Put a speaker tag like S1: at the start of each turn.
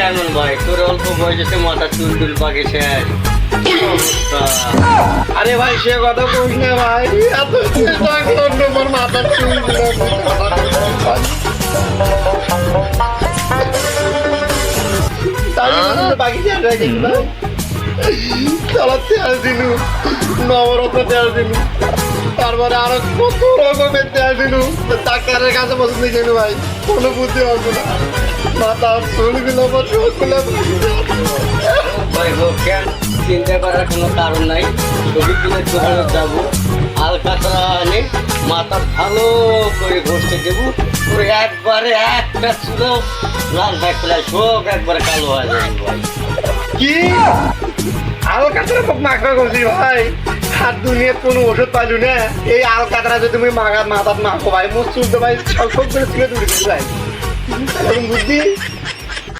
S1: কেমন ভাই, তোর অল্প বয়সে মাথা চুল টুল পাকিয়েছে।
S2: আরে ভাই সে কথা কইস না ভাই, এত চেষ্টা করলো আমার মাথার চুল বাকি চালাতে আসিনু, নবরত্ন তেল দিনু, তারপরে আরো কত রকমের তেল দিনু, ডাক্তারের কাছে পছন্দ গেল ভাই, কোনো বুদ্ধি হবে না, মাথার চুলগুলো আমার সবগুলো
S1: ভাই হোক, কেন চিন্তা করার কোনো কারণ নাই। ছবি কিনে দোকানে যাবো, আলকাতরা আনে মাথা ভালো করে ঘষতে দেবো, পুরো একবারে একটা ছিল লাল ব্যাগ প্রায় সব একবারে কালো হয়ে যাবে ভাই।
S2: কি আলকাতরা মাখা করছি ভাই, হাত দুনিয়া কোনো ওষুধ পাইলু না, এই আলকাতরা যদি তুমি মাথাত মাখো ভাই, মোট চুলতে ভাই সবগুলো ছিঁড়ে তুলে দিচ্ছি ভাই, বুদ্ধি